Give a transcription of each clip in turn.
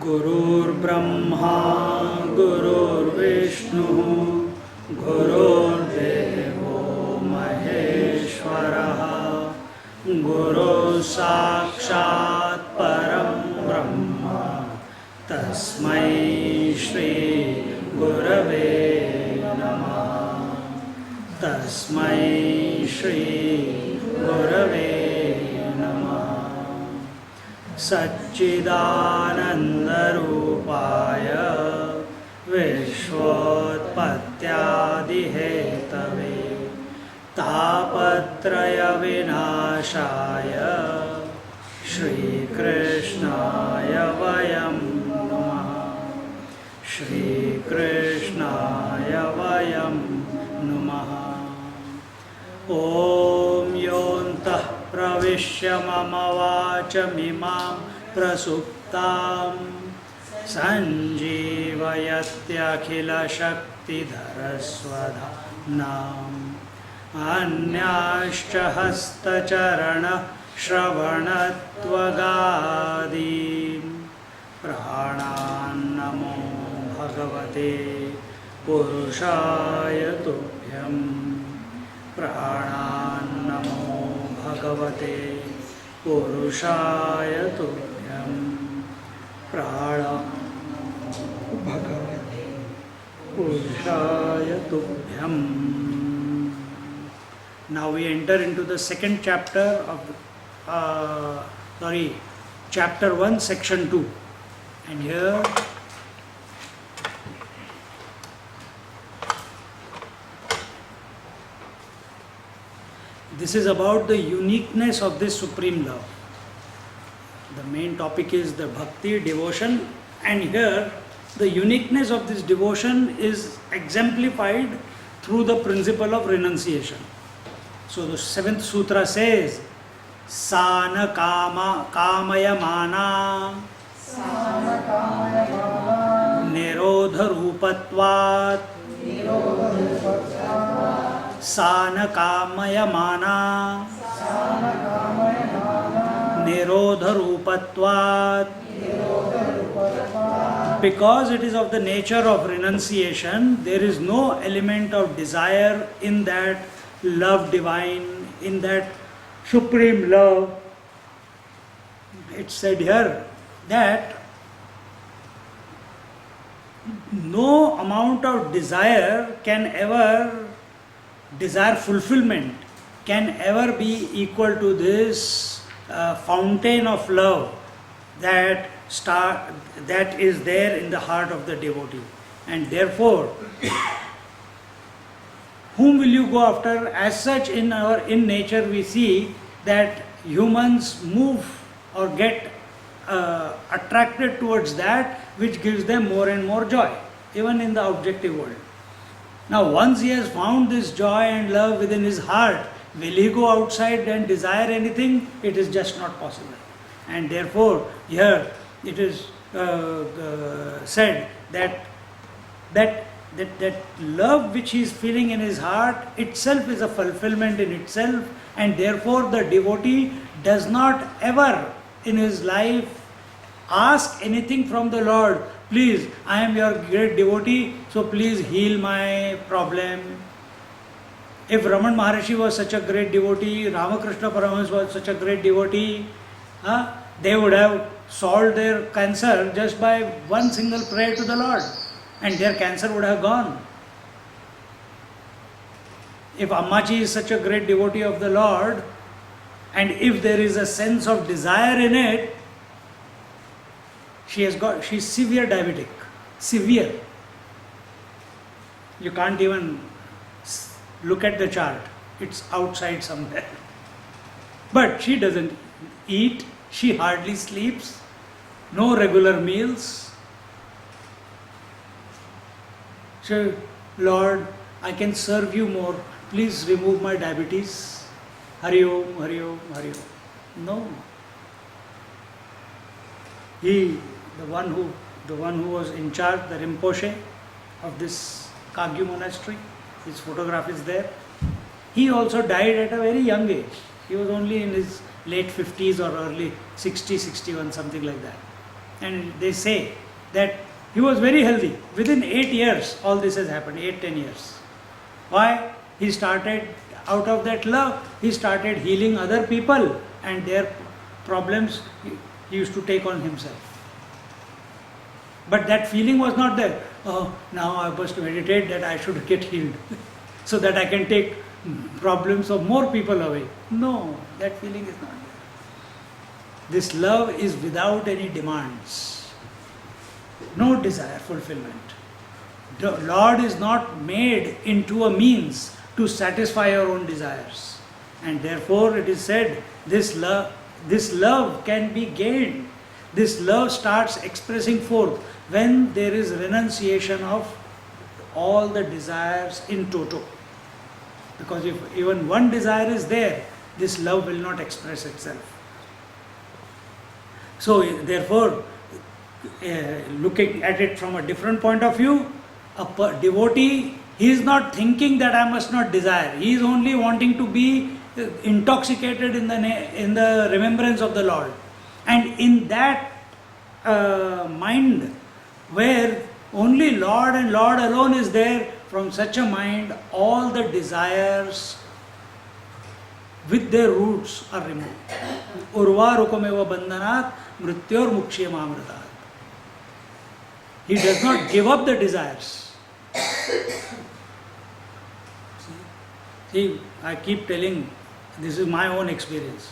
गुरुर्ब्रह्मा गुरुर्विष्णु गुरुर्देवो महेश्वरः गुरुः साक्षात् परं ब्रह्म तस्मै श्री गुरवे नमः तस्मै श्री गुरवे नमः सच्चिदानन्दरूपाय विश्वोत्पत्त्यादिहेतवे तापत्रयविनाशाय श्रीकृष्णाय वयं नमः श्रीकृष्णाय वयं नमः ॐ योऽन्तः प्रविश्य मम वाचमिमां प्रसुप्तां सञ्जीवयत्यखिलशक्तिधरस्वधाम्नाम् अन्याश्च हस्तचरणश्रवणत्वगादीन् प्राणान्नमो भगवते पुरुषाय तुभ्यं प्राणान्नमो भगवते पुरुषाय तुभ्यं भगवते पुरुषाय तुभ्यं. Now we enter into the second chapter of chapter 1 section 2, and here this is about the uniqueness of this supreme love. The main topic is the bhakti, devotion, and here the uniqueness of this devotion is exemplified through the principle of renunciation. So the 7th sutra says, Sana kamaya mana nirodha rupatvat Sana kamaya mana nirodha rupatvat. Because it is of the nature of renunciation, there is no element of desire in that love divine, in that supreme love. It's said here that no amount of desire fulfillment can ever be equal to this fountain of love that is there in the heart of the devotee. And therefore, whom will you go after? As such, in nature we see that humans move or get attracted towards that which gives them more and more joy, even in the objective world. Now, once he has found this joy and love within his heart, will he go outside and desire anything? It is just not possible. And therefore, here it is said that love which he is feeling in his heart itself is a fulfillment in itself, and therefore the devotee does not ever in his life ask anything from the Lord. Please, I am your great devotee, so please heal my problem. If Raman Maharshi was such a great devotee, Ramakrishna Paramahansa was such a great devotee, they would have solved their cancer just by one single prayer to the Lord, and their cancer would have gone. If Ammaji is such a great devotee of the Lord, and if there is a sense of desire in it, she's severe diabetic. Severe. You can't even look at the chart. It's outside somewhere. But she doesn't eat, She hardly sleeps, no regular meals. So, Lord, I can serve you more. Please remove my diabetes. Hari Om, Hari Om, Hari Om. No. He, the one who was in charge, the Rinpoche of this Kagyu monastery, his photograph is there. He also died at a very young age. He was only in his late 50s or early 60, 61, something like that. And they say that he was very healthy. Within 8 years, all this has happened, 8-10 years. Why? He started, out of that love, he started healing other people and their problems he used to take on himself. But that feeling was not there. Oh, now I must meditate that I should get healed so that I can take problems of more people away. No, that feeling is not there. This love is without any demands. No desire fulfillment. The Lord is not made into a means to satisfy your own desires. And therefore it is said, this love can be gained. This love starts expressing forth when there is renunciation of all the desires in toto. Because if even one desire is there, this love will not express itself. So therefore, looking at it from a different point of view, a devotee, he is not thinking that I must not desire. He is only wanting to be intoxicated in the remembrance of the Lord. And in that mind where only Lord and Lord alone is there, from such a mind all the desires with their roots are removed. Urva rukameva bandhanat mrityor mukshya mamritat. He does not give up the desires. See, I keep telling, this is my own experience.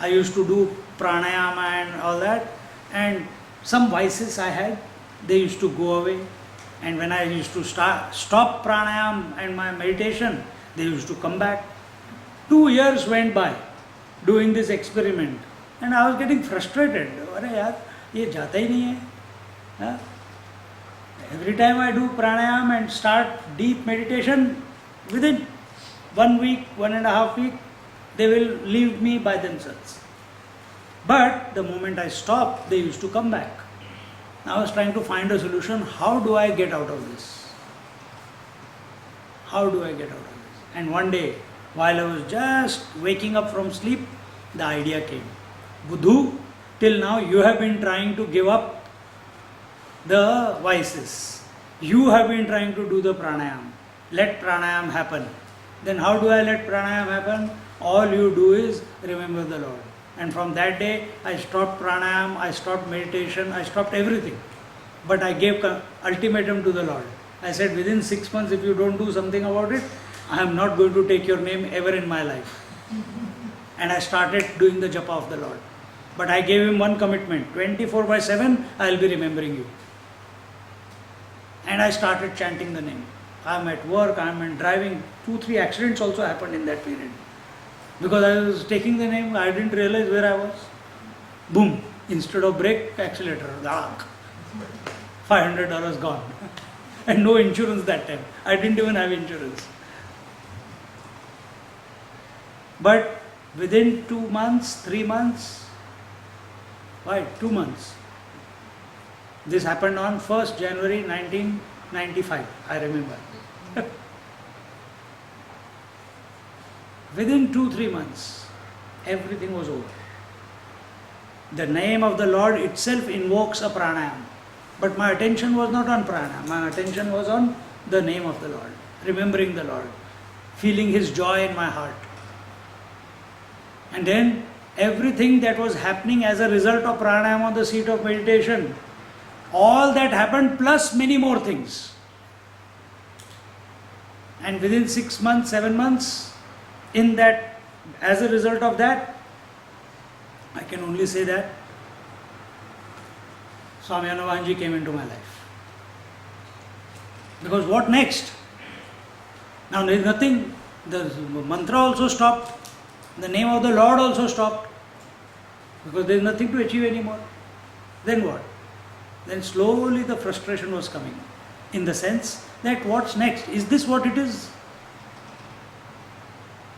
I used to do pranayama and all that, and some vices I had, they used to go away. And when I used to stop pranayama and my meditation, they used to come back. 2 years went by doing this experiment, and I was getting frustrated. Arey yaar, ye jata hi nahi hai. Every time I do pranayama and start deep meditation, within 1 week, 1.5 weeks, they will leave me by themselves. But the moment I stopped, they used to come back. I was trying to find a solution. How do I get out of this? How do I get out of this? And one day, while I was just waking up from sleep, the idea came. Buddhu, till now you have been trying to give up the vices. You have been trying to do the pranayam. Let pranayam happen. Then how do I let pranayam happen? All you do is remember the Lord. And from that day, I stopped pranayam, I stopped meditation, I stopped everything. But I gave ultimatum to the Lord. I said, within 6 months, if you don't do something about it, I am not going to take your name ever in my life. And I started doing the japa of the Lord. But I gave him one commitment, 24/7, I will be remembering you. And I started chanting the name. I am at work, I am driving. 2-3 accidents also happened in that period. Because I was taking the name, I didn't realize where I was. Boom, instead of brake, accelerator, daak. $500 gone. And no insurance that time. I didn't even have insurance. But within 2 months, 3 months, why 2 months? This happened on 1st January 1995, I remember. Within 2-3 months, everything was over. The name of the Lord itself invokes a pranayam. But my attention was not on pranayam. My attention was on the name of the Lord, remembering the Lord, feeling His joy in my heart. And then everything that was happening as a result of pranayam on the seat of meditation, all that happened plus many more things. And within 6 months, 7 months, in that, as a result of that, I can only say that Swami Anuvanji came into my life. Because what next? Now there is nothing, the mantra also stopped, the name of the Lord also stopped. because there is nothing to achieve anymore. Then what? Then slowly the frustration was coming, in the sense that what's next? Is this what it is?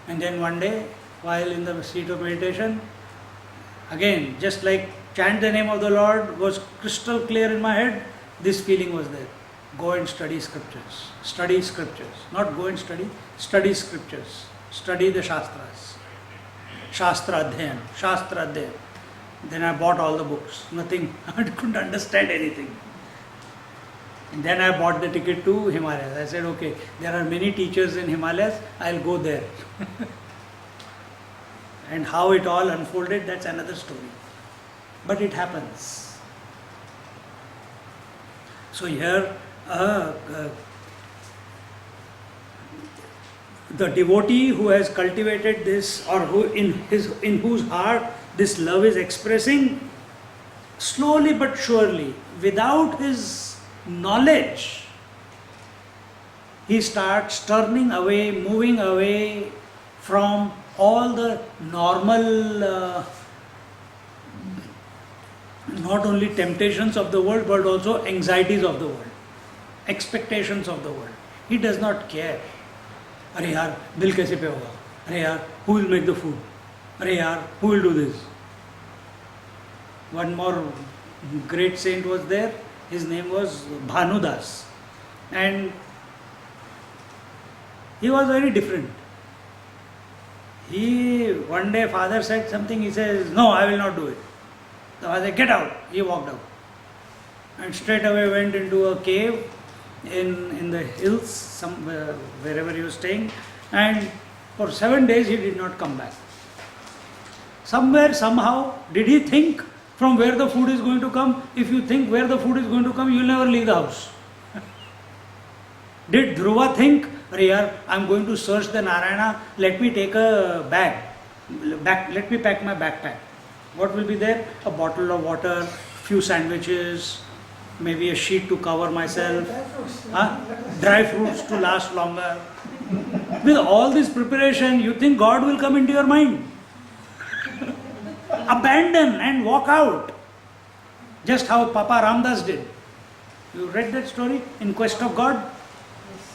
And then one day, while in the seat of meditation, again, just like chant the name of the Lord was crystal clear in my head, this feeling was there. Go and study scriptures. Study scriptures. Not go and study scriptures. Study the Shastras. Shastra Adhyayan. Then I bought all the books. Nothing. I couldn't understand anything. And then I bought the ticket to Himalayas. I said, okay, there are many teachers in Himalayas, I'll go there. And how it all unfolded, that's another story. But it happens. So here, the devotee who has cultivated this, or who in whose heart this love is expressing, slowly but surely, without his knowledge, he starts turning away, moving away from all the normal, not only temptations of the world, but also anxieties of the world, expectations of the world. He does not care. Arey yaar, bill kaise pe hoga? Arey yaar, who will make the food? Arey yaar, who will do this? One more great saint was there. His name was Bhanudas. And he was very different. One day father said something, he says, no, I will not do it. The father said, get out. He walked out. And straight away went into a cave in the hills, somewhere, wherever he was staying. And for 7 days he did not come back. Somewhere, somehow, did he think from where the food is going to come? If you think where the food is going to come, you will never leave the house. Did Dhruva think, I'm going to search the Narayana, let me take a bag, let me pack my backpack. What will be there? A bottle of water, few sandwiches, maybe a sheet to cover myself, dry fruits to last longer. With all this preparation, you think God will come into your mind? Abandon and walk out. Just how Papa Ramdas did. You read that story, In Quest of God?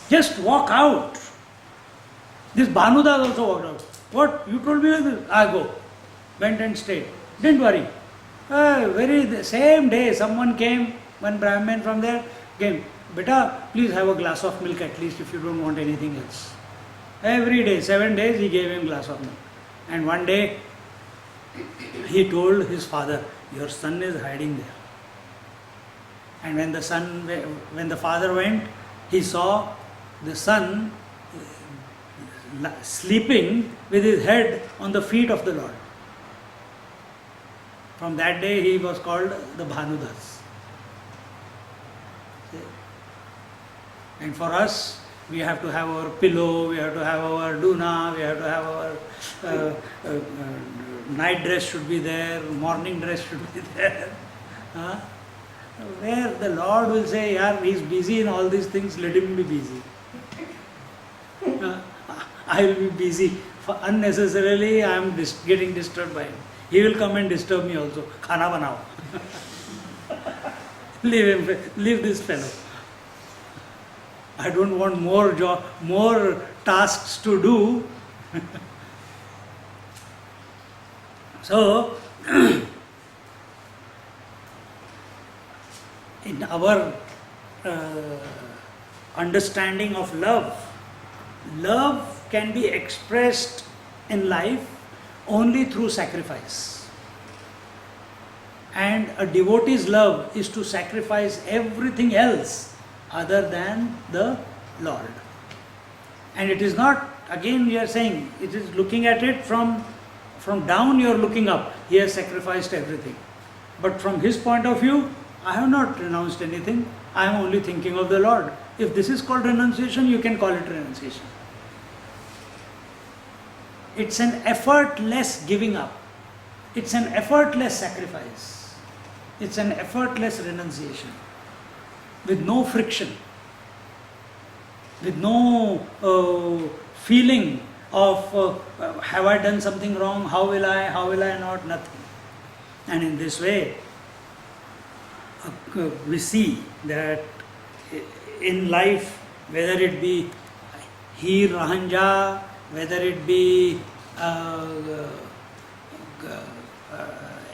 Just walk out. This Bhanudas also walked out. What? You told me like this? I go. Went and stayed. Didn't worry. The same day someone came, one Brahmin from there came. Beta, please have a glass of milk at least if you don't want anything else. Every day, 7 days he gave him a glass of milk. And one day he told his father, your son is hiding there. And when the father went, he saw the son sleeping with his head on the feet of the Lord. From that day he was called the Bhanudas. And for us, we have to have our pillow, we have to have our duna, we have to have our night dress should be there, morning dress should be there. Where the Lord will say, yeah, he is busy in all these things, let him be busy. I will be busy. Unnecessarily I am getting disturbed by him. He will come and disturb me also. Khana banao. Leave this fellow. I don't want more tasks to do. So, in our understanding of love can be expressed in life only through sacrifice. And a devotee's love is to sacrifice everything else other than the Lord. And it is not, again we are saying, it is looking at it from down, you are looking up. He has sacrificed everything. But from his point of view, I have not renounced anything. I am only thinking of the Lord. If this is called renunciation, you can call it renunciation. It's an effortless giving up. It's an effortless sacrifice. It's an effortless renunciation. With no friction. With no feeling of have I done something wrong? How will I not? Nothing. And in this way, we see that in life, whether it be Heer Rahanja, whether it be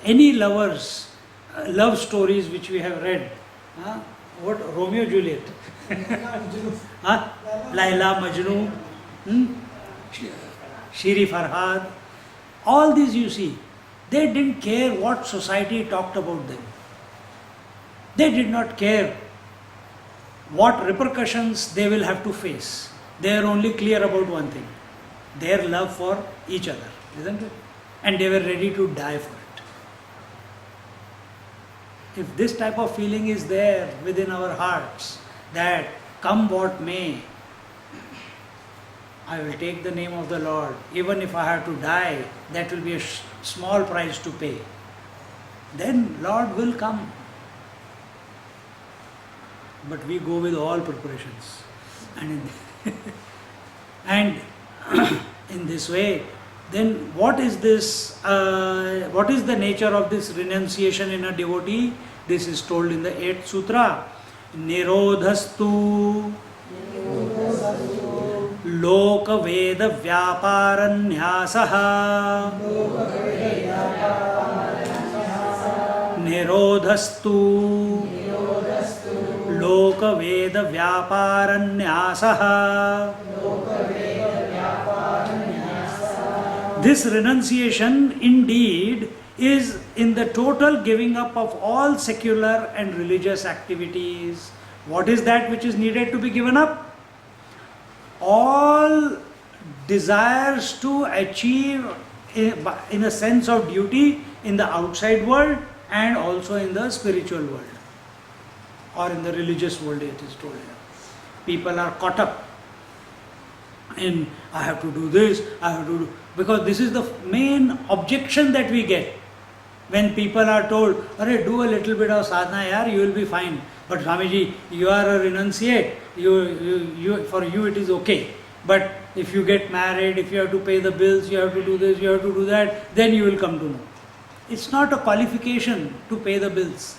any lovers, love stories which we have read, what Romeo Juliet, Laila Majnu, Shiri Farhad, all these you see, they didn't care what society talked about them. They did not care what repercussions they will have to face. They are only clear about one thing, their love for each other, isn't it? And they were ready to die for it. If this type of feeling is there within our hearts, that come what may, I will take the name of the Lord, even if I have to die, that will be a small price to pay, then Lord will come. But we go with all preparations. And in this way, then what is this, what is the nature of this renunciation in a devotee? This is told in the 8th Sutra. Nirodhastu Loka Veda Vyaparanyasaha. Nirodhastu Loka Veda Vyaparanyasaha. This renunciation indeed is in the total giving up of all secular and religious activities. What is that which is needed to be given up? All desires to achieve in a sense of duty in the outside world and also in the spiritual world or in the religious world, it is told here. People are caught up in, I have to do this, I have to do, because this is the main objection that we get when people are told, "Arey, do a little bit of sadhana, yaar, you will be fine." But Swamiji, you are a renunciate, for you it is okay. But if you get married, if you have to pay the bills, you have to do this, you have to do that, then you will come to know. It's not a qualification to pay the bills.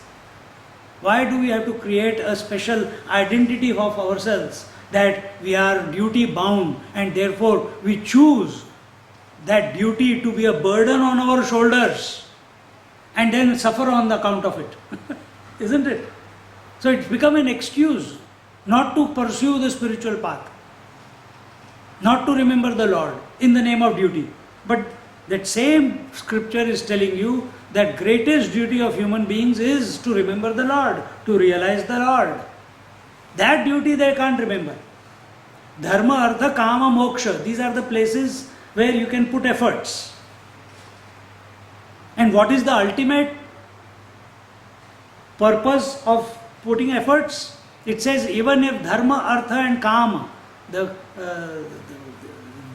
Why do we have to create a special identity of ourselves that we are duty bound and therefore we choose that duty to be a burden on our shoulders and then suffer on the account of it? Isn't it? So it's become an excuse not to pursue the spiritual path, not to remember the Lord in the name of duty. But that same scripture is telling you that greatest duty of human beings is to remember the Lord, to realize the Lord. That duty they can't remember. Dharma, Artha, Kama, Moksha, these are the places where you can put efforts. And what is the ultimate purpose of putting efforts? It says even if Dharma, Artha and Kama, the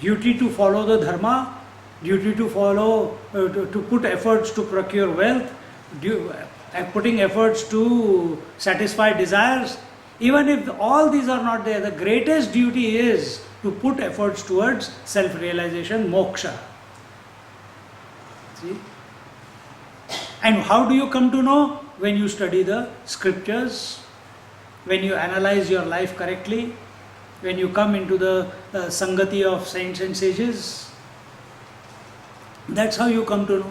duty to follow the Dharma, duty to follow, to put efforts to procure wealth, putting efforts to satisfy desires, even if all these are not there, the greatest duty is to put efforts towards self-realization, moksha. See? And how do you come to know? When you study the scriptures, when you analyze your life correctly, when you come into the sangati of saints and sages. That's how you come to know.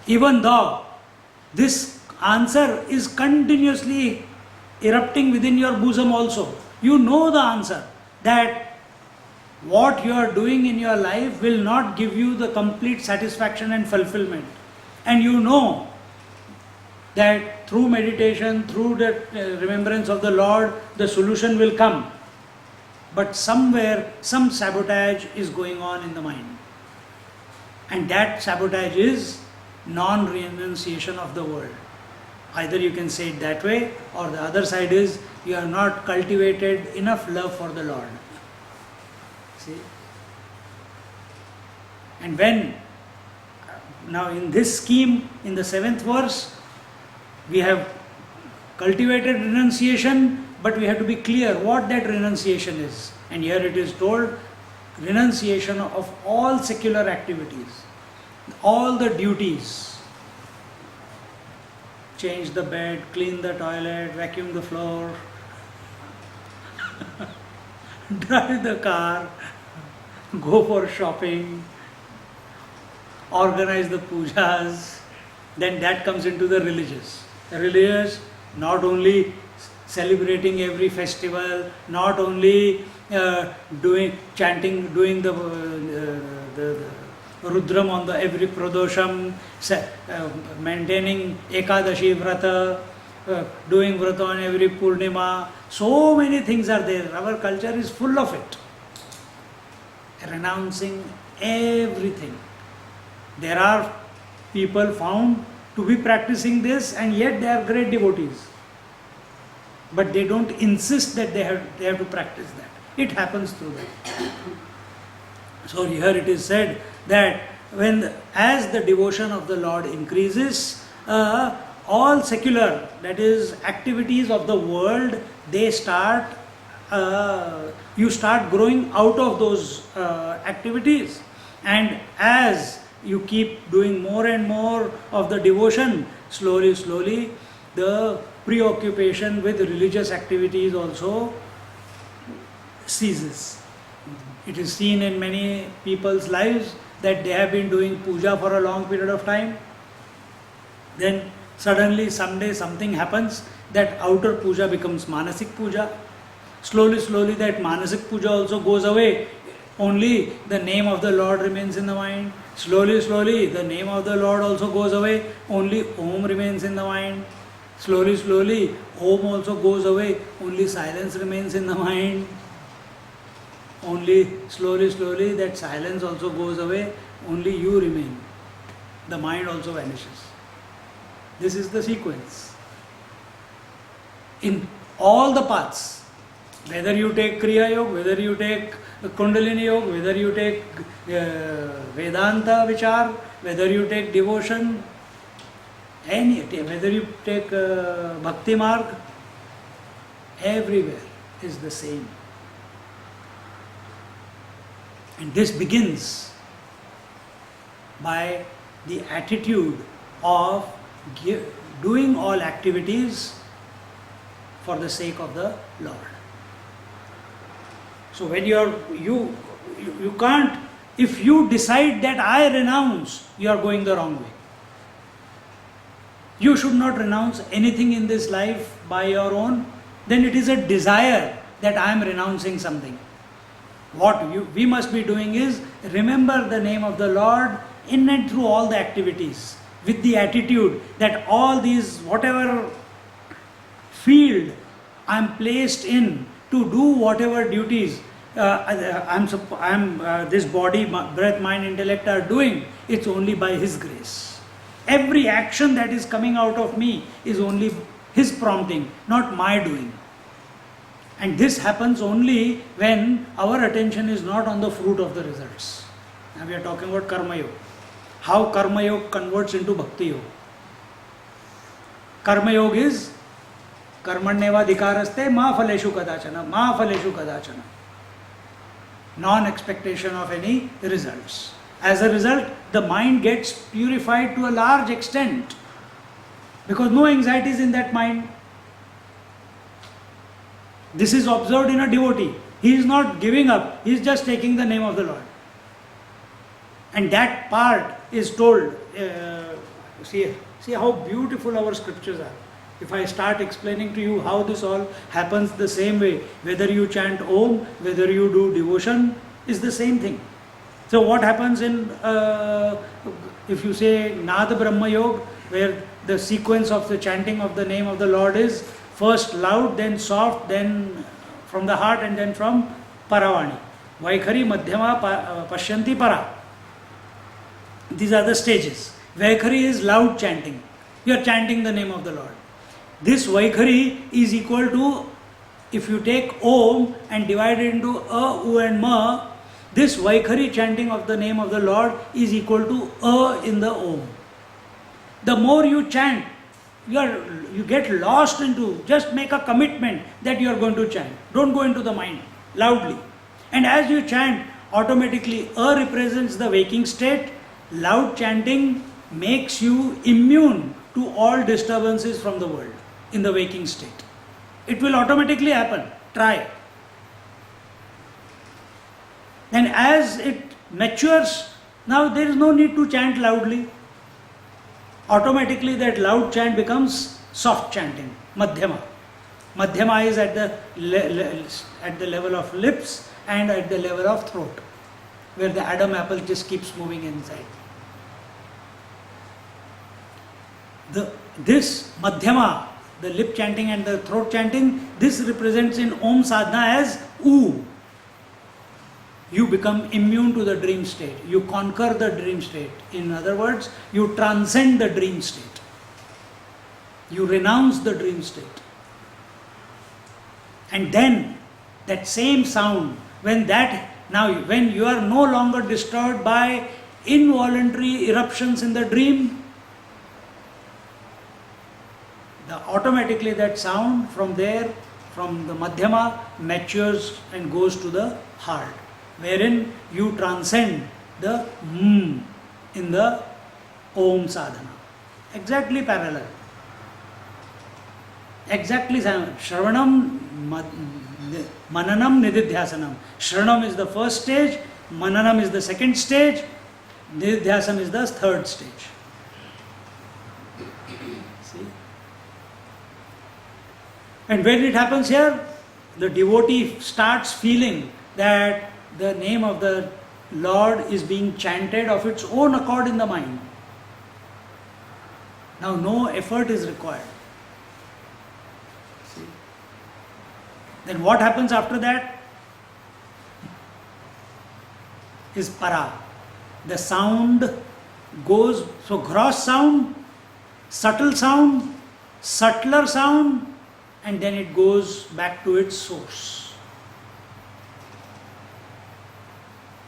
Even though this answer is continuously erupting within your bosom also, you know the answer, that what you are doing in your life will not give you the complete satisfaction and fulfillment. And you know that through meditation, through the remembrance of the Lord, the solution will come. But somewhere, some sabotage is going on in the mind. And that sabotage is non-renunciation of the world. Either you can say it that way, or the other side is you have not cultivated enough love for the Lord. See? And when, now in this scheme, in the 7th verse, we have cultivated renunciation, but we have to be clear what that renunciation is. And here it is told, renunciation of all secular activities, all the duties, change the bed, clean the toilet, vacuum the floor, drive the car, go for shopping, organize the pujas. Then that comes into the religious. The religious, not only celebrating every festival, not only chanting, doing the Rudram on the every Pradosham, maintaining Ekadashi Vrata, doing Vrata on every Purnima. So many things are there. Our culture is full of it. Renouncing everything. There are people found to be practicing this, and yet they are great devotees. But they don't insist that they have to practice that. It happens through that. So here it is said that as the devotion of the Lord increases, all secular, that is activities of the world, they start, you start growing out of those activities. And as you keep doing more and more of the devotion, slowly, the preoccupation with religious activities also ceases. It is seen in many people's lives that they have been doing puja for a long period of time. Then suddenly someday something happens that outer puja becomes manasik puja. Slowly that manasik puja also goes away. Only the name of the Lord remains in the mind. Slowly the name of the Lord also goes away. Only Om remains in the mind. Slowly Om also goes away. Only silence remains in the mind. Only slowly that silence also goes away. Only you remain. The mind also vanishes. This is the sequence. In all the paths, whether you take Kriya Yoga, whether you take Kundalini Yoga, whether you take Vedanta Vichar, whether you take devotion, whether you take Bhakti Marg, everywhere is the same. And this begins by the attitude of doing all activities for the sake of the Lord. So when you can't, if you decide that I renounce, you are going the wrong way. You should not renounce anything in this life by your own. Then it is a desire that I am renouncing something. What we must be doing is remember the name of the Lord in and through all the activities, with the attitude that all these, whatever field I am placed in to do whatever duties this body, breath, mind, intellect are doing, it's only by His grace. Every action that is coming out of me is only His prompting, not my doing. And this happens only when our attention is not on the fruit of the results. Now we are talking about Karma Yoga. How Karma Yoga converts into Bhakti Yoga. Karma Yoga is Karmanyeva Dhikaraste Ma Phaleshu Kadachana. Non-expectation of any results. As a result, the mind gets purified to a large extent because no anxiety is in that mind. This is observed in a devotee. He is not giving up, he is just taking the name of the Lord. And that part is told. See how beautiful our scriptures are. If I start explaining to you how this all happens the same way, whether you chant Om, whether you do devotion, is the same thing. So what happens in, if you say Nada Brahma Yoga, where the sequence of the chanting of the name of the Lord is first loud, then soft, then from the heart, and then from Paravani. Vaikhari, Madhyama, Pashyanti, Para. These are the stages. Vaikhari is loud chanting. You are chanting the name of the Lord. This Vaikhari is equal to, if you take Om and divide it into A, U and Ma, this Vaikhari chanting of the name of the Lord is equal to A in the Om. The more you chant, you get lost into, just make a commitment that you are going to chant. Don't go into the mind loudly. And as you chant, automatically A represents the waking state. Loud chanting makes you immune to all disturbances from the world in the waking state. It will automatically happen. Try. And as it matures, now there is no need to chant loudly. Automatically that loud chant becomes soft chanting, madhyama. Madhyama is at the level of lips and at the level of throat, where the Adam apple just keeps moving inside. This madhyama, the lip chanting and the throat chanting, this represents in Om sadhana as oo. You become immune to the dream state. You conquer the dream state. In other words, you transcend the dream state. You renounce the dream state. And then that same sound, when you are no longer disturbed by involuntary eruptions in the dream, automatically that sound from there, from the madhyama, matures and goes to the heart, wherein you transcend the in the Om sadhana. Exactly parallel. Exactly Shravanam, Mananam, Nididhyasanam. Shravanam is the first stage, Mananam is the second stage, Nididhyasam is the third stage. See? And when it happens here, the devotee starts feeling that the name of the Lord is being chanted of its own accord in the mind. Now no effort is required. See? Then what happens after that is para. The sound goes, so gross sound, subtle sound, subtler sound, and then it goes back to its source.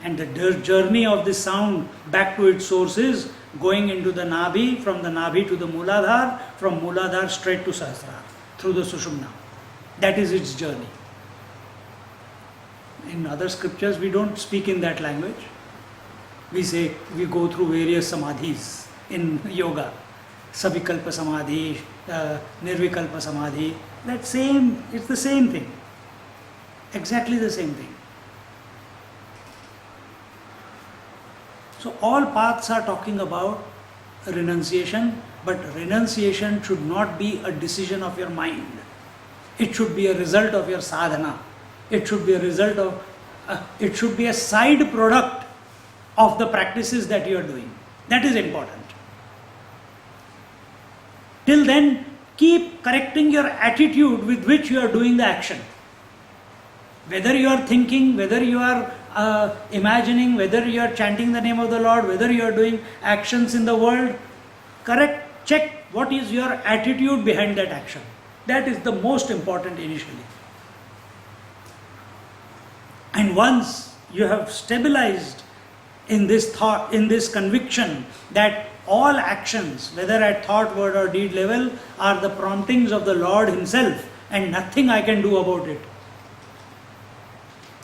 And the journey of this sound back to its source is going into the Nabhi, from the Nabhi to the Mooladhar, from Mooladhar straight to Sahasrara, through the Sushumna. That is its journey. In other scriptures, we don't speak in that language. We say, we go through various samadhis in yoga. Savikalpa samadhi, Nirvikalpa samadhi. It's the same thing. Exactly the same thing. So all paths are talking about renunciation, but renunciation should not be a decision of your mind. It should be a result of your sadhana. It should be a result of, it should be a side product of the practices that you are doing. That is important. Till then, keep correcting your attitude with which you are doing the action. Whether you are thinking, whether you are imagining, whether you are chanting the name of the Lord, whether you are doing actions in the world, check what is your attitude behind that action. That is the most important initially. And once you have stabilized in this thought, in this conviction that all actions, whether at thought, word or deed level, are the promptings of the Lord Himself and nothing I can do about it.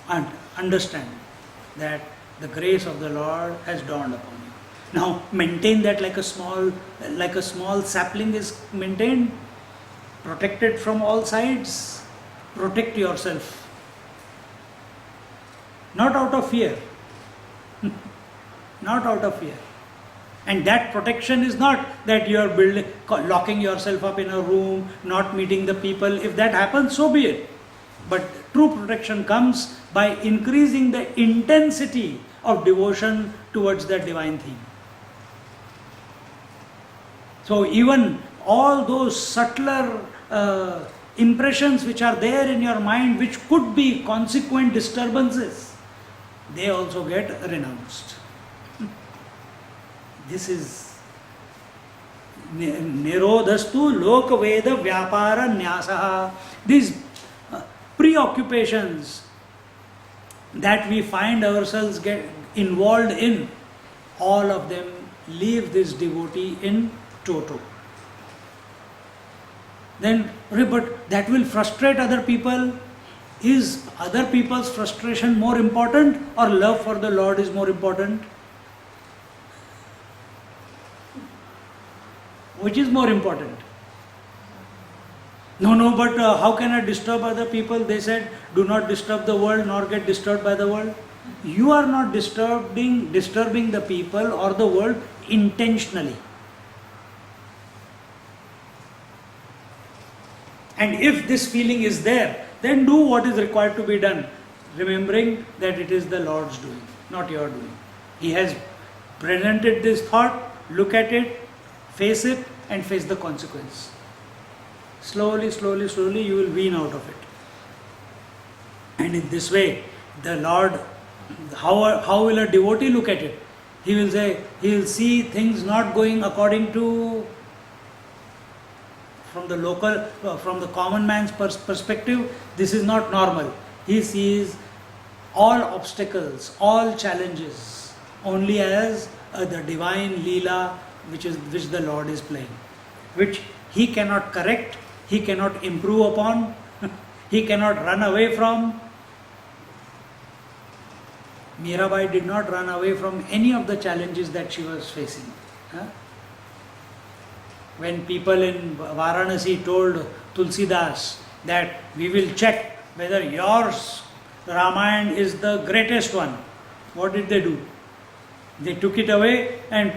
And understand that the grace of the Lord has dawned upon you. Now maintain that like a small sapling is maintained, protected from all sides. Protect yourself. Not out of fear. Not out of fear. And that protection is not that you are locking yourself up in a room, not meeting the people. If that happens, so be it. But true protection comes by increasing the intensity of devotion towards that divine theme. So even all those subtler impressions which are there in your mind, which could be consequent disturbances, they also get renounced. This is Nirodhastu Loka Veda Vyapara Nyasaha. These preoccupations that we find ourselves get involved in, all of them leave this devotee in toto. Then, but that will frustrate other people. Is other people's frustration more important, or love for the Lord is more important? Which is more important? No, but how can I disturb other people? They said, do not disturb the world nor get disturbed by the world. You are not disturbing the people or the world intentionally. And if this feeling is there, then do what is required to be done, remembering that it is the Lord's doing, not your doing. He has presented this thought, look at it, face it, and face the consequence. Slowly, you will wean out of it. And in this way, the Lord, how will a devotee look at it? He will say, he will see things not going according to, from the common man's perspective, this is not normal. He sees all obstacles, all challenges only as the divine Leela which the Lord is playing, which he cannot correct, he cannot improve upon, he cannot run away from. Mirabai did not run away from any of the challenges that she was facing. When people in Varanasi told Tulsidas that we will check whether yours Ramayana is the greatest one, what did they do? They took it away and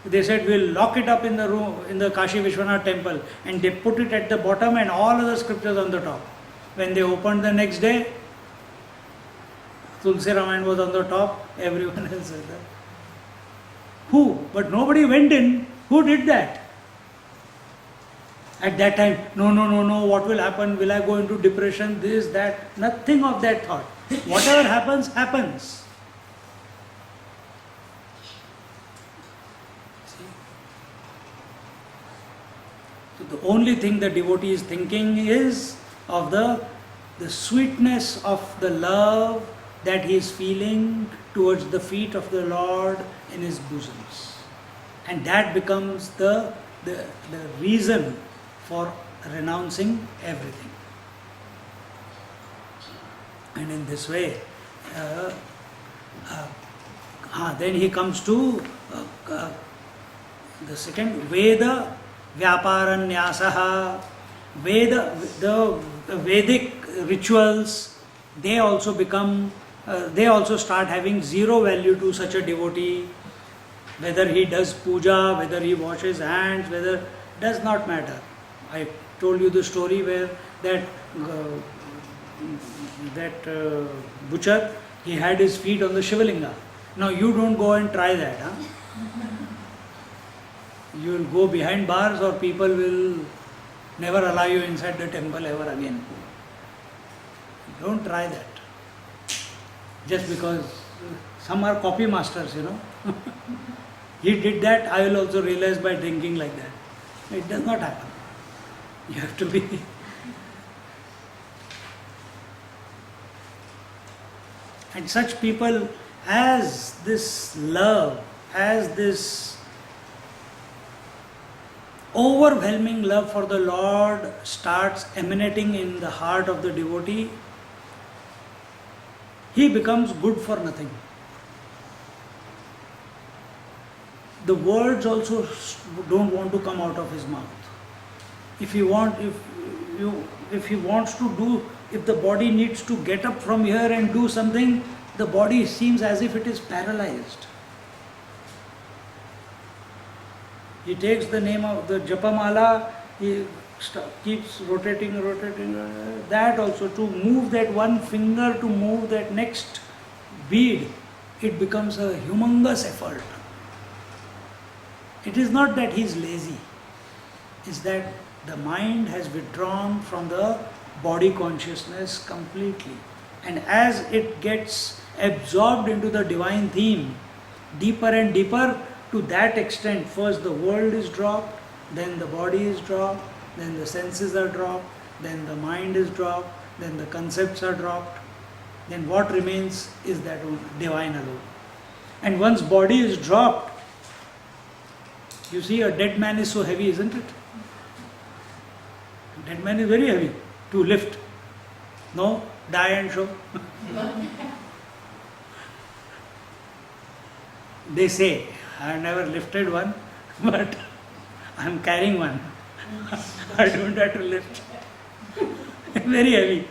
they said we'll lock it up in the room in the Kashi Vishwanath temple, and they put it at the bottom and all other scriptures on the top. When they opened the next day, Tulsi Ramayana was on the top, everyone else was there. Who? But nobody went in. Who did that? At that time, no, what will happen? Will I go into depression? This, that. Nothing of that thought. Whatever happens, happens. See? So the only thing the devotee is thinking is of the sweetness of the love that he is feeling towards the feet of the Lord in his bosoms. And that becomes the reason for renouncing everything. And in this way, then he comes to the second, Veda Vyaparanyasaha. The Vedic rituals, they also start having zero value to such a devotee. Whether he does puja, whether he washes hands, does not matter. I told you the story where that butcher, he had his feet on the Shivalinga. Now you don't go and try that. You will go behind bars or people will never allow you inside the temple ever again. Don't try that. Just because some are copy masters, He did that, I will also realize by drinking like that. It does not happen. You have to be. And such people, as this love, as this overwhelming love for the Lord starts emanating in the heart of the devotee, he becomes good for nothing. The words also don't want to come out of his mouth. If the body needs to get up from here and do something, the body seems as if it is paralyzed. He takes the name of the Japamala, he keeps rotating, that also, to move that one finger, to move that next bead, it becomes a humongous effort. It is not that he is lazy, it's that the mind has withdrawn from the body consciousness completely. And as it gets absorbed into the divine theme, deeper and deeper, to that extent, first the world is dropped, then the body is dropped, then the senses are dropped, then the mind is dropped, then the concepts are dropped. Then what remains is that divine alone. And once body is dropped, you see, a dead man is so heavy, isn't it? A dead man is very heavy to lift. No? Die and show. They say, I have never lifted one, but I am carrying one. I don't have to lift. Very heavy.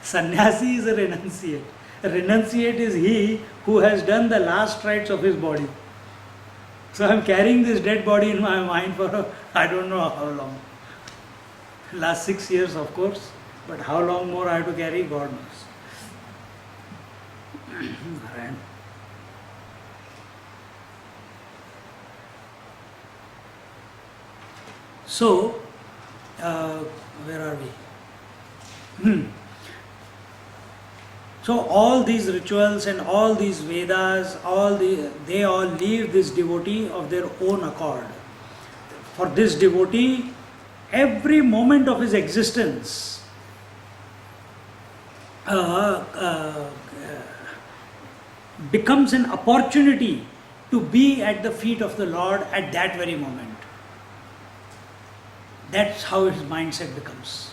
Sannyasi is a renunciate. A renunciate is he who has done the last rites of his body. So I am carrying this dead body in my mind for I don't know how long. Last 6 years, of course, but how long more I have to carry, God knows. Right. So, where are we? So all these rituals and all these Vedas, they all leave this devotee of their own accord. For this devotee, every moment of his existence becomes an opportunity to be at the feet of the Lord at that very moment. That's how his mindset becomes.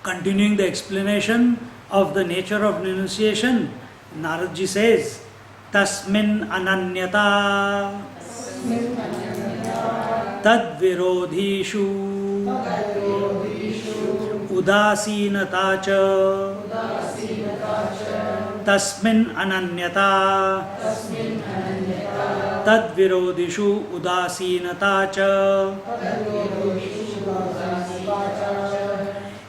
Continuing the explanation of the nature of renunciation, Naradji says, Tasmin ananyata tad virodhishu udasinata cha tasmin ananyata tad virodhishu udasinata cha.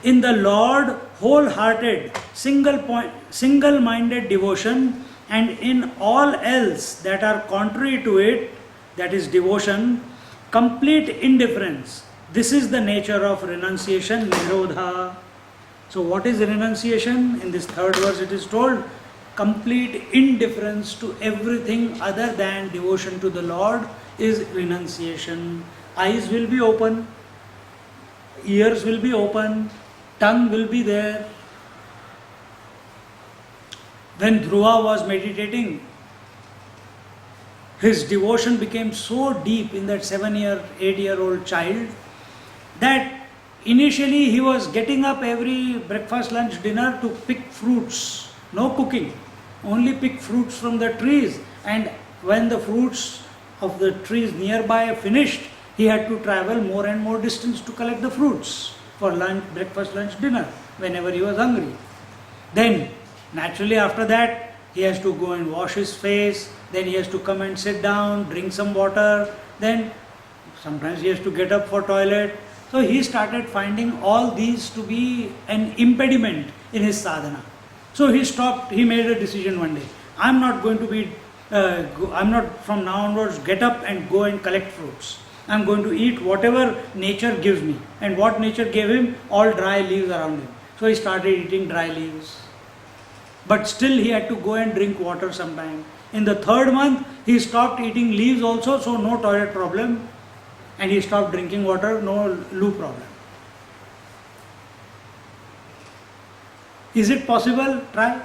In the Lord, wholehearted, single-minded devotion, and in all else that are contrary to it, that is devotion, complete indifference. This is the nature of renunciation, nirodha. So what is renunciation? In this third verse it is told, complete indifference to everything other than devotion to the Lord is renunciation. Eyes will be open, ears will be open, tongue will be there. When Dhruva was meditating, his devotion became so deep in that 8-year-old child that initially he was getting up every breakfast, lunch, dinner to pick fruits. No cooking, only pick fruits from the trees. And when the fruits of the trees nearby finished, he had to travel more and more distance to collect the fruits for lunch, breakfast, lunch, dinner, whenever he was hungry. Then, naturally after that, he has to go and wash his face, then he has to come and sit down, drink some water, then sometimes he has to get up for toilet. So he started finding all these to be an impediment in his sadhana. So he stopped, he made a decision one day, I'm not from now onwards get up and go and collect fruits. I'm going to eat whatever nature gives me. And what nature gave him? All dry leaves around him. So he started eating dry leaves. But still he had to go and drink water sometime. In the third month, he stopped eating leaves also, so no toilet problem. And he stopped drinking water, no loo problem. Is it possible? Try.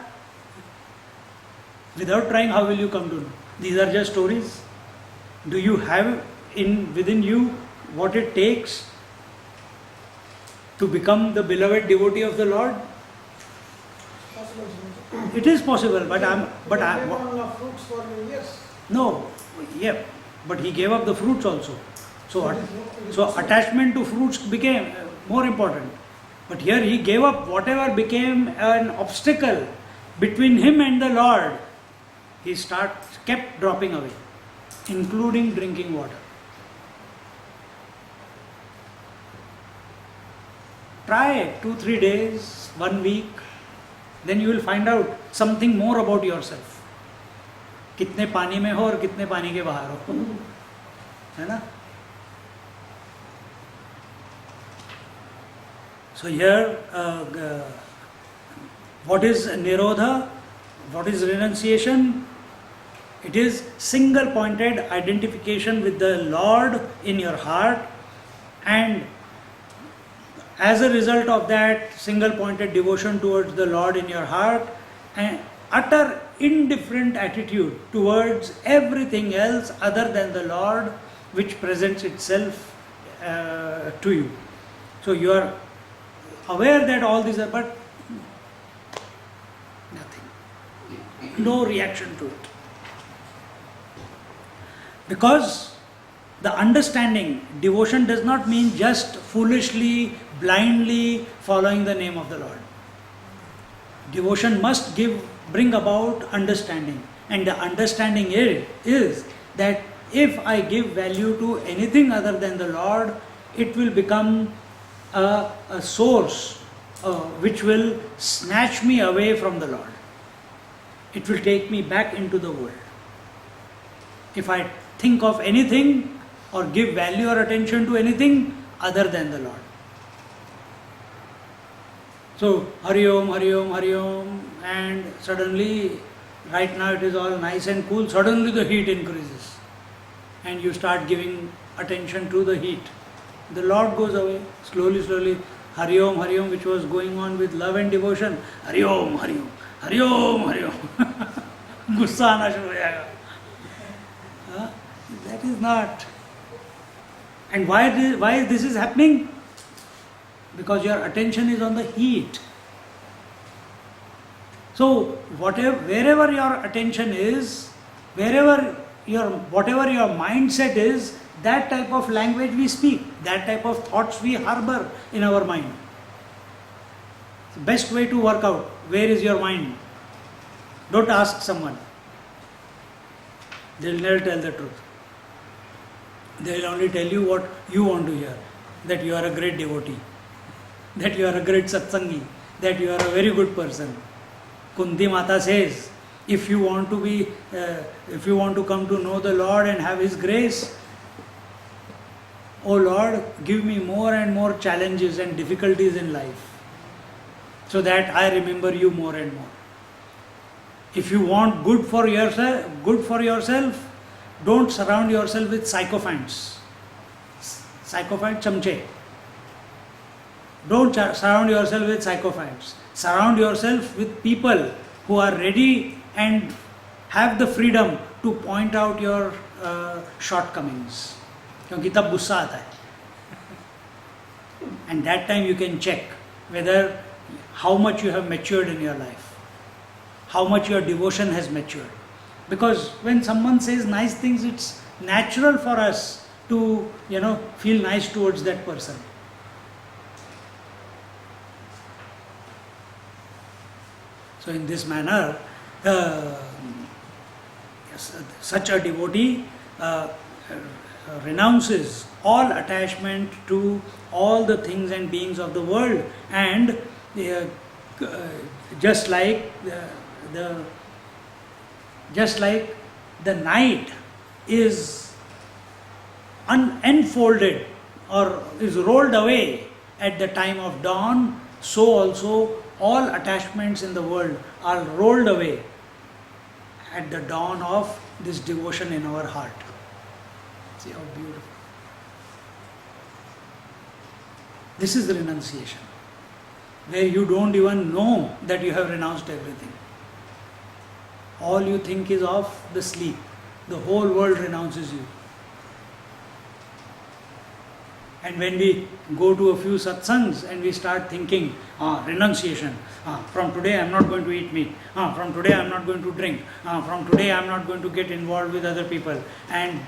Without trying, how will you come to know? These are just stories. Do you have within you what it takes to become the beloved devotee of the Lord? It is possible, but fruits for years. No, yeah, but he gave up the fruits also. So attachment to fruits became more important. But here he gave up whatever became an obstacle between him and the Lord. He kept dropping away, including drinking water. Try it 2-3 days, 1 week, then you will find out something more about yourself. कितने पानी में हो और कितने पानी के बाहर हो, है ना? So here, what is nirodha? What is renunciation? It is single-pointed identification with the Lord in your heart, and as a result of that single-pointed devotion towards the Lord in your heart, an utter indifferent attitude towards everything else other than the Lord which presents itself to you. So you are aware that all these are but nothing. no reaction to it. Because the understanding, devotion does not mean just foolishly, blindly following the name of the Lord. Devotion must bring about understanding. And the understanding is that if I give value to anything other than the Lord, it will become a source which will snatch me away from the Lord. It will take me back into the world. If I think of anything or give value or attention to anything other than the Lord. So, Hari Om, Hari Om, Hari Om, and suddenly, right now it is all nice and cool, suddenly the heat increases. And you start giving attention to the heat. The Lord goes away, slowly, slowly. Hari Om, which was going on with love and devotion. Hari Om, Hari Om, Hari Om, Hari Om. Gussa aana shuru ho jayega. That is not. And why this is happening? Because your attention is on the heat. So wherever your attention is, whatever your mindset is, that type of language we speak, that type of thoughts we harbor in our mind. The best way to work out, where is your mind? Don't ask someone. They will never tell the truth. They will only tell you what you want to hear. That you are a great devotee. That you are a great satsangi. That you are a very good person. Kunti Mata says, if you want to come to know the Lord and have His grace, oh Lord, give me more and more challenges and difficulties in life, so that I remember you more and more. If you want good for yourself, don't surround yourself with sycophants. Sycophant chamche. Don't surround yourself with sycophants. Surround yourself with people who are ready and have the freedom to point out your shortcomings. क्योंकि तब गुस्सा आता है. And that time you can check whether how much you have matured in your life, how much your devotion has matured. Because when someone says nice things, it's natural for us to feel nice towards that person. So in this manner, such a devotee renounces all attachment to all the things and beings of the world, and just like the night is unfolded or is rolled away at the time of dawn, so also all attachments in the world are rolled away at the dawn of this devotion in our heart. See how beautiful. This is the renunciation, where you don't even know that you have renounced everything. All you think is of the sleep. The whole world renounces you. And when we go to a few satsangs and we start thinking, renunciation, from today I am not going to eat meat, from today I am not going to drink, from today I am not going to get involved with other people, and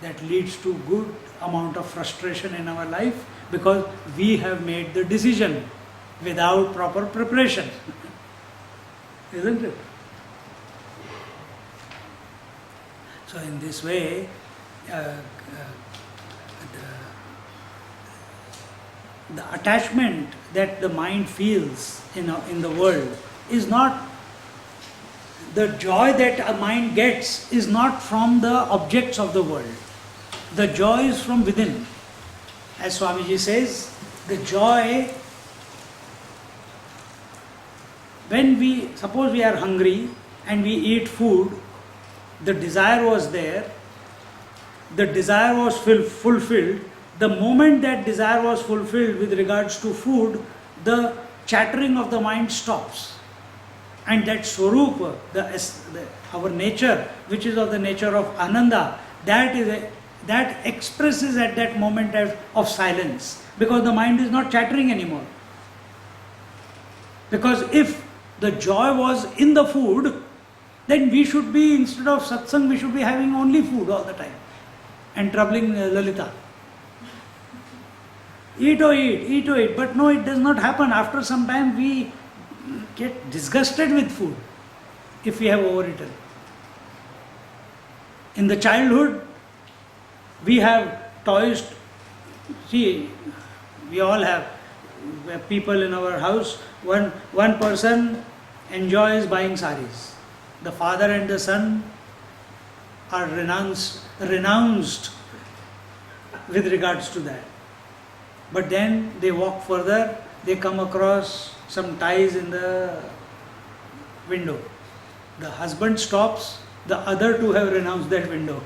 that leads to good amount of frustration in our life, because we have made the decision without proper preparation. Isn't it? So in this way, the attachment that the mind feels in the world is not, the joy that a mind gets is not from the objects of the world. The joy is from within. As Swamiji says, the joy, when suppose we are hungry and we eat food, the desire was there, the desire was fulfilled. The moment that desire was fulfilled with regards to food, the chattering of the mind stops. And that Swarupa, our nature, which is of the nature of Ananda, that expresses at that moment of silence, because the mind is not chattering anymore. Because if the joy was in the food, then we should be, instead of satsang, we should be having only food all the time and troubling Lalita. Eat or eat, eat or eat. But no, it does not happen. After some time, we get disgusted with food if we have overeaten. In the childhood, we have toys. See, we all have people in our house. One person enjoys buying saris. The father and the son are renounced with regards to that. But then they walk further, they come across some ties in the window. The husband stops, the other two have renounced that window.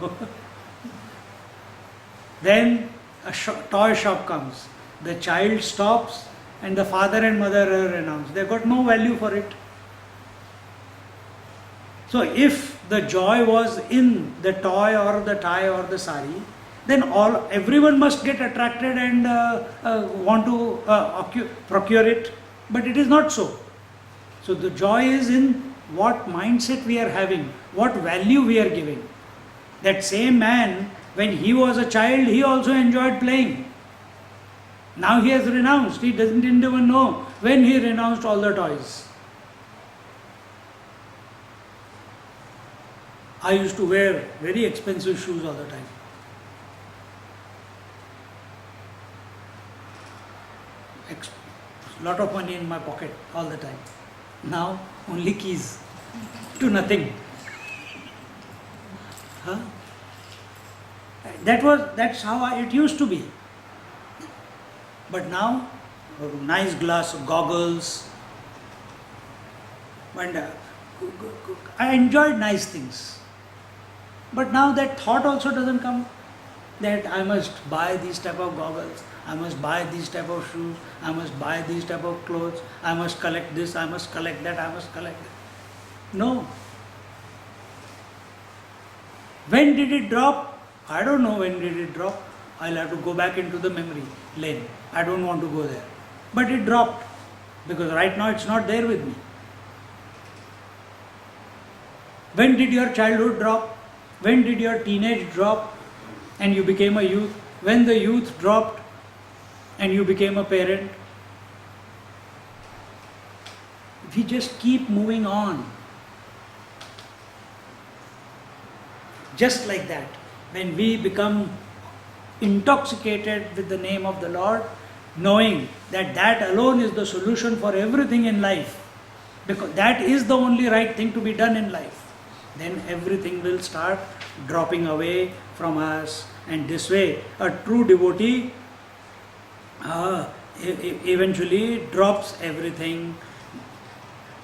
Then a toy shop comes. The child stops and the father and mother are renounced. They've got no value for it. So if the joy was in the toy or the tie or the sari, then everyone must get attracted and want to procure it. But it is not so. So the joy is in what mindset we are having, what value we are giving. That same man, when he was a child, he also enjoyed playing. Now he has renounced. He didn't even know when he renounced all the toys. I used to wear very expensive shoes all the time. Lot of money in my pocket all the time. Now only keys to nothing. Huh? That's how it used to be. But now, nice glass goggles, and I enjoyed nice things. But now that thought also doesn't come, that I must buy these type of goggles, I must buy these type of shoes, I must buy these type of clothes, I must collect this, I must collect that, I must collect that. No. When did it drop? I don't know when did it drop. I'll have to go back into the memory lane. I don't want to go there. But it dropped, because right now it's not there with me. When did your childhood drop? When did your teenage drop and you became a youth? When the youth dropped and you became a parent? We just keep moving on. Just like that, when we become intoxicated with the name of the Lord, knowing that that alone is the solution for everything in life, because that is the only right thing to be done in life, then everything will start dropping away from us. And this way, a true devotee eventually drops everything.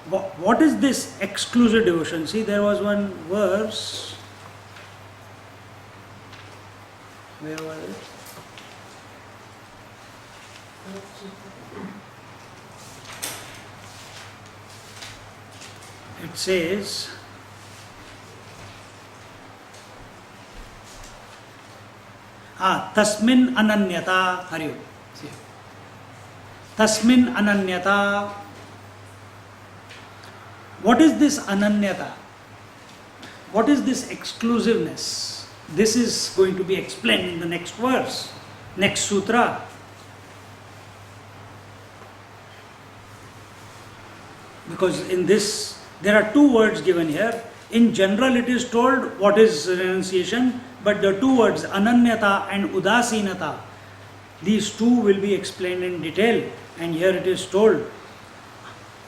What is this exclusive devotion? See, there was one verse. Where was it? It says, Tasmin ananyata, Hari. Tasmin ananyata. What is this ananyata? What is this exclusiveness? This is going to be explained in the next verse, next sutra. Because in this, there are two words given here. In general, it is told what is renunciation, but the two words, ananyata and udasinata, these two will be explained in detail. And here it is told,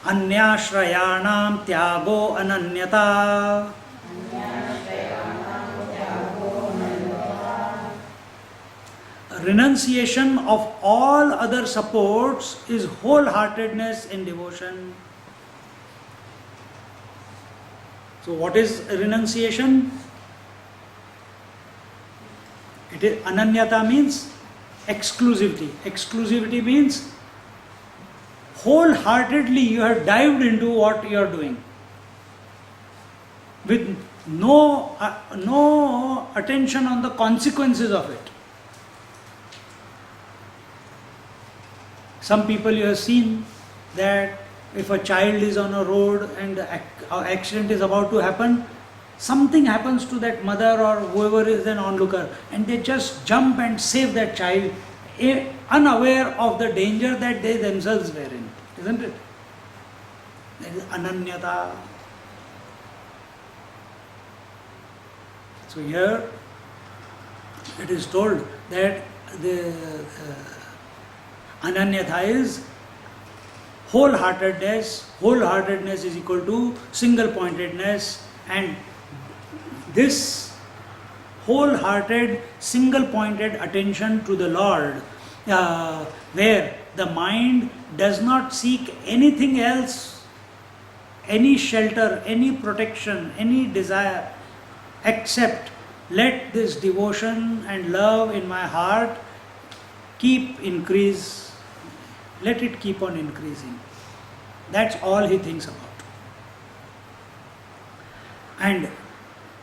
anyashrayanam tyago ananyata. Renunciation of all other supports is wholeheartedness in devotion. So what is renunciation? It is ananyata means exclusivity. Exclusivity means wholeheartedly you have dived into what you are doing, with no attention on the consequences of it. Some people you have seen that if a child is on a road and an accident is about to happen, something happens to that mother or whoever is an onlooker, and they just jump and save that child, unaware of the danger that they themselves were in, isn't it? That is ananyata. So here it is told that the ananyata is wholeheartedness. Wholeheartedness is equal to single-pointedness, and this wholehearted, single-pointed attention to the Lord, where the mind does not seek anything else, any shelter, any protection, any desire, except let this devotion and love in my heart increase, let it keep on increasing. That's all he thinks about. And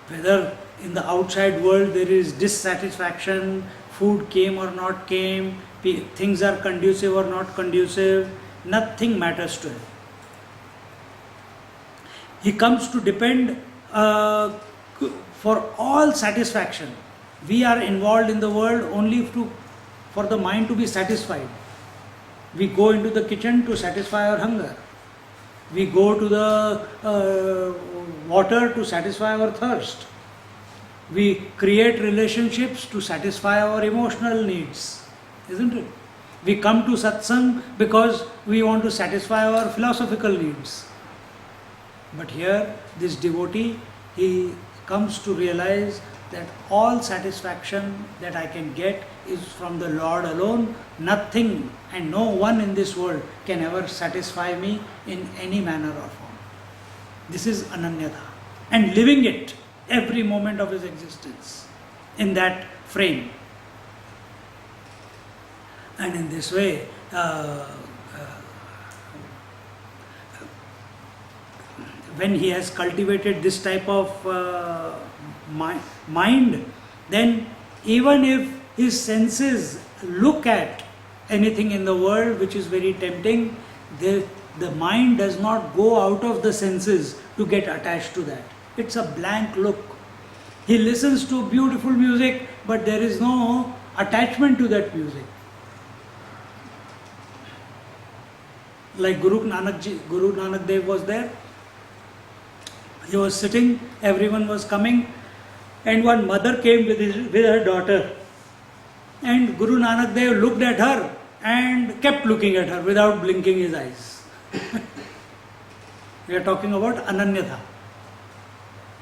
whether in the outside world there is dissatisfaction, food came or not came, things are conducive or not conducive, nothing matters to him. He comes to depend for all satisfaction. We are involved in the world only for the mind to be satisfied. We go into the kitchen to satisfy our hunger. We go to the water to satisfy our thirst. We create relationships to satisfy our emotional needs, isn't it? We come to satsang because we want to satisfy our philosophical needs. But here, this devotee, he comes to realize that all satisfaction that I can get is from the Lord alone. Nothing and no one in this world can ever satisfy me in any manner or form. This is ananyata. And living it every moment of his existence in that frame. And in this way, when he has cultivated this type of mind, then even if his senses look at anything in the world which is very tempting, the mind does not go out of the senses to get attached to that. It's a blank look. He listens to beautiful music, but there is no attachment to that music. Like Guru Nanak Dev was there. He was sitting, everyone was coming, and one mother came with her daughter. And Guru Nanak Dev looked at her and kept looking at her without blinking his eyes. We are talking about ananyata.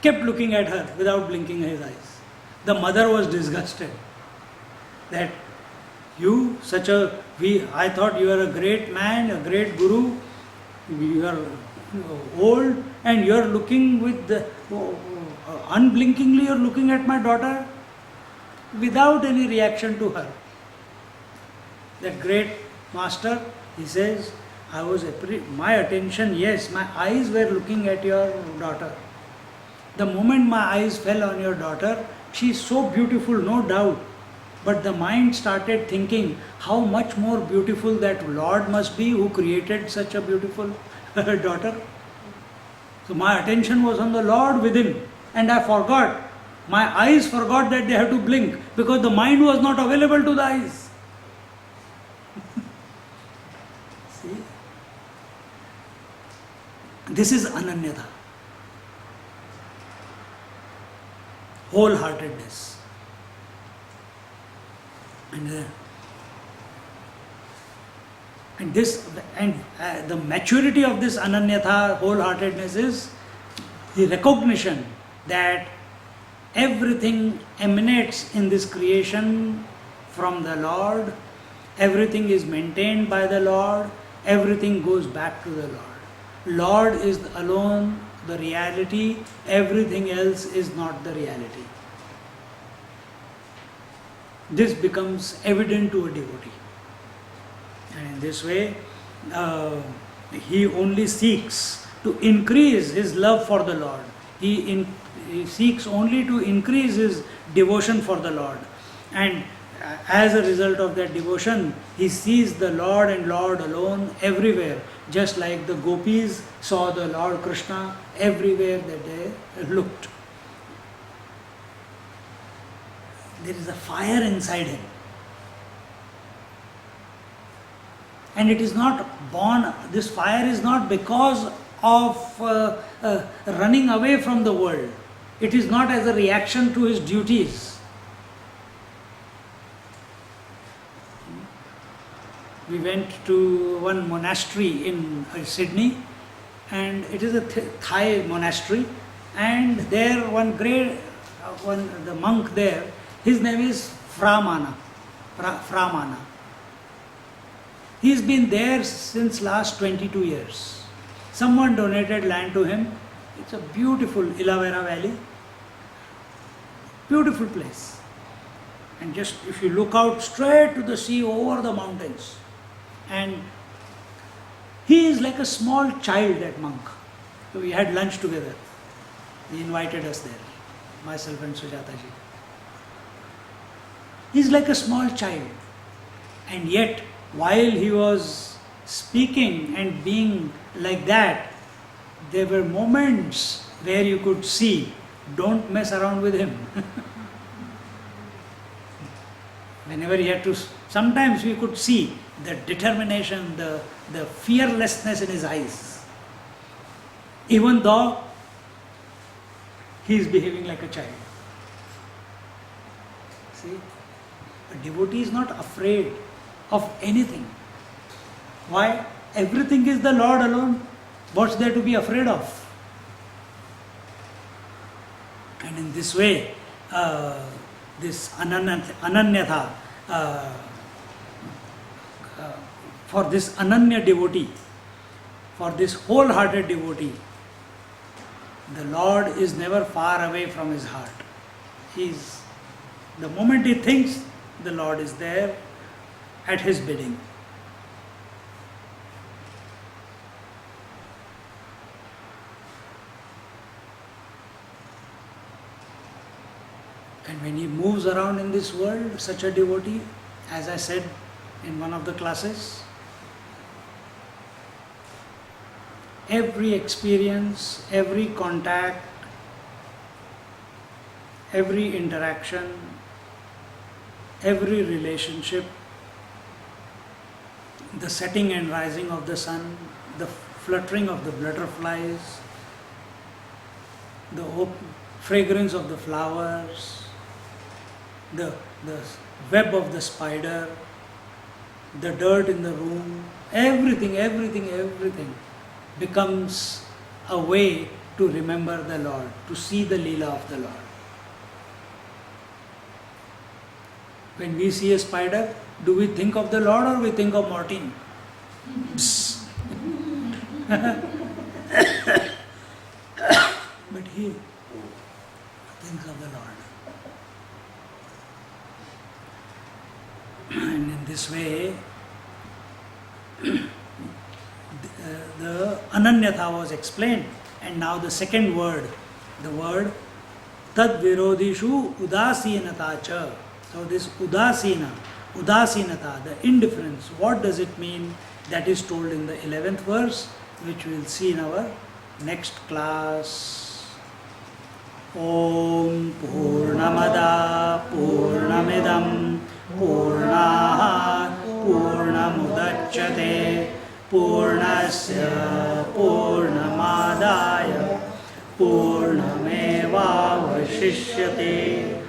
Kept looking at her without blinking his eyes. The mother was disgusted that I thought you are a great man, a great guru, you are old, and you are looking unblinkingly, you are looking at my daughter without any reaction to her. That great master, he says, my attention, yes, my eyes were looking at your daughter. The moment my eyes fell on your daughter, she is so beautiful, no doubt. But the mind started thinking how much more beautiful that Lord must be who created such a beautiful daughter. So my attention was on the Lord within, and I forgot. My eyes forgot that they have to blink because the mind was not available to the eyes. See? This is ananyata. Wholeheartedness. And the maturity of this ananyata, wholeheartedness, is the recognition that everything emanates in this creation from the Lord, everything is maintained by the Lord, everything goes back to the Lord. Lord is alone the reality, everything else is not the reality. This becomes evident to a devotee. And in this way, he only seeks to increase his love for the Lord. He seeks only to increase his devotion for the Lord. And as a result of that devotion, he sees the Lord and Lord alone everywhere, just like the gopis saw the Lord Krishna everywhere that they looked. There is a fire inside him. And it is not born, this fire is not because of running away from the world. It is not as a reaction to his duties. We went to one monastery in Sydney, and it is a Thai monastery, and there the monk there, his name is Pramana. He's been there since last 22 years. Someone donated land to him. It's a beautiful Ilavera Valley. Beautiful place. And just if you look out straight to the sea over the mountains, and he is like a small child, that monk. So we had lunch together. He invited us there, myself and Sujata ji. He's like a small child. And yet, while he was speaking and being like that, there were moments where you could see, don't mess around with him. Whenever he had to, sometimes we could see the determination, the fearlessness in his eyes. Even though he is behaving like a child. See, a devotee is not afraid of anything. Why? Everything is the Lord alone. What's there to be afraid of? And in this way, this ananyatha, for this ananya devotee, for this wholehearted devotee, the Lord is never far away from his heart. The moment he thinks, the Lord is there at his bidding. And when he moves around in this world, such a devotee, as I said in one of the classes, every experience, every contact, every interaction, every relationship, the setting and rising of the sun, the fluttering of the butterflies, the fragrance of the flowers, the web of the spider, the dirt in the room, everything becomes a way to remember the Lord, to see the Leela of the Lord. When we see a spider, do we think of the Lord or we think of Martin? But he thinks of the Lord. And in this way, the ananyatha was explained. And now the second word, the word tad virodhishu udasinata cha. So this udasinata, the indifference, what does it mean? That is told in the 11th verse, which we will see in our next class. Om Purnamada Purnamidam Purnaha Purnamudachyate Purnasya Purnamadaya Purnamevavashishyate.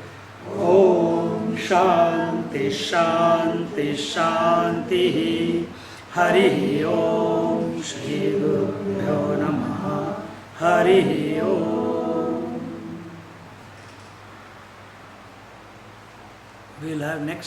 Om Shanti Shanti Shanti. Hari Om Shri Gurubhyo Namaha. Hari Om. We'll have next